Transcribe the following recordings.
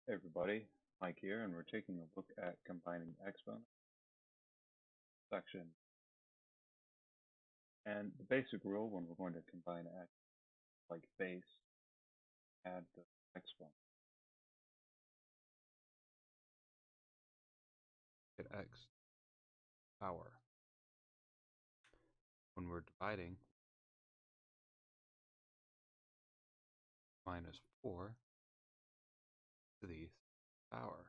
Hey everybody, Mike here, and we're taking a look at combining exponents section. And the basic rule when we're going to combine x like base, add the exponent. At x power. When we're dividing, minus 4 to the power.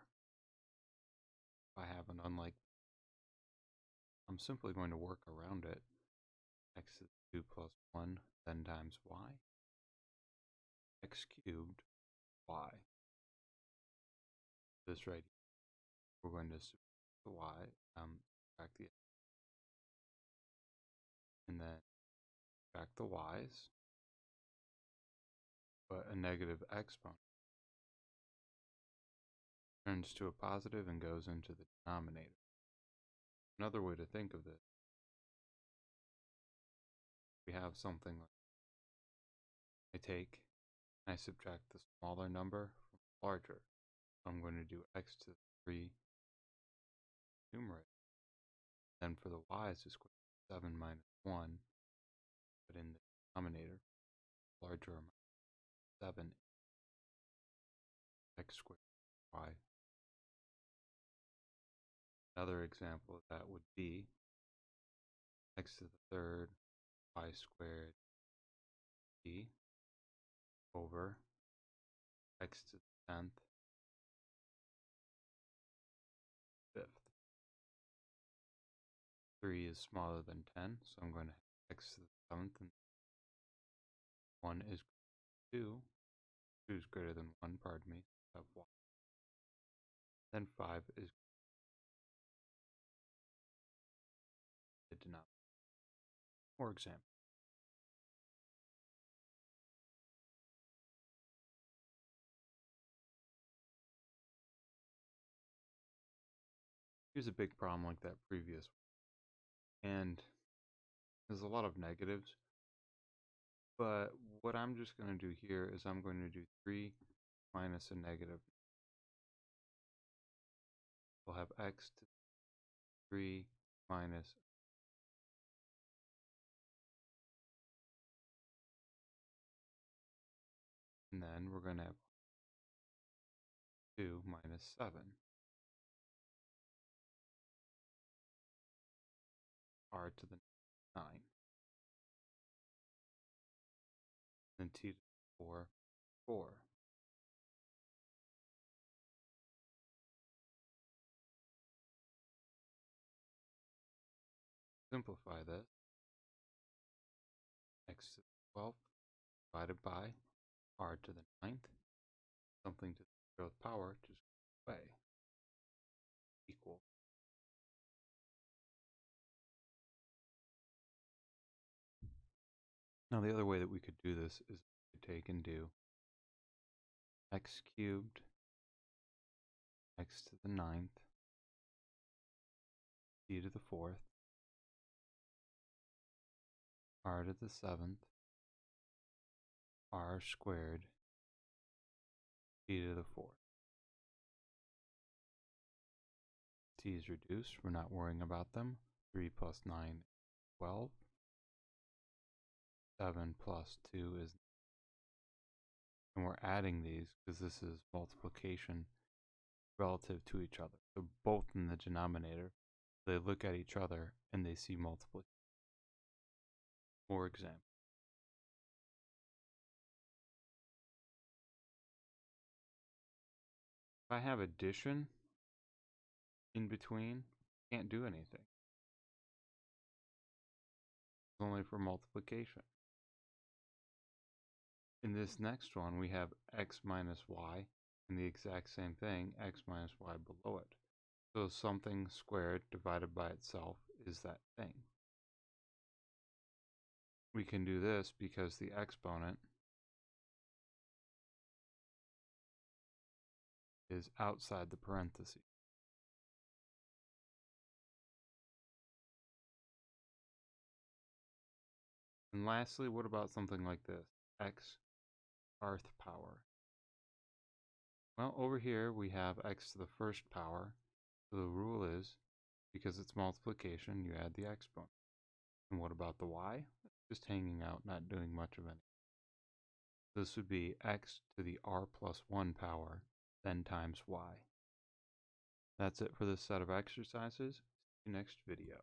If I have an unlike, I'm simply going to work around it. X to the 2 plus 1, then times y. X cubed, y. This right here, we're going to subtract the y, subtract the x, and then subtract the y's, but a negative exponent turns to a positive and goes into the denominator. Another way to think of this, we have something like I take and I subtract the smaller number from the larger. So I'm going to do x to the 3 numerator. Then for the y's, it's equal to 7 minus 1, but in the denominator, larger amount, 7 x squared y. Another example of that would be x to the third y squared b over x to the 10th fifth. 3 is smaller than 10, so I'm going to have x to the 7th, and 1 is 2. 2 is greater than 1, pardon me, so I have y. Then 5 is the denominator. For example, here's a big problem like that previous one. And there's a lot of negatives, but what I'm just going to do here is I'm going to do 3 minus a negative. We'll have x to 3 minus, and then we're going to have 2 minus 7. R to the 9. Then t to the 4, 4. Simplify this. X to the 12th divided by r to the 9th. Something to the 0th power just go away. Equal. Now the other way that we could do this is we could take and do x cubed, x to the 9th, t to the 4th, r to the 7th, r squared, t to the 4th. T is reduced, we're not worrying about them. 3 plus 9 is 12. 7 plus 2 is, and we're adding these because this is multiplication relative to each other. So both in the denominator, they look at each other and they see multiplication. For example, if I have addition in between, can't do anything. It's only for multiplication. In this next one, we have x minus y, and the exact same thing, x minus y below it. So something squared divided by itself is that thing. We can do this because the exponent is outside the parentheses. And lastly, what about something like this? X rth power. Well, over here we have x to the first power. So the rule is, because it's multiplication, you add the exponent. And what about the y? Just hanging out, not doing much of anything. This would be x to the r plus 1 power, then times y. That's it for this set of exercises. See you next video.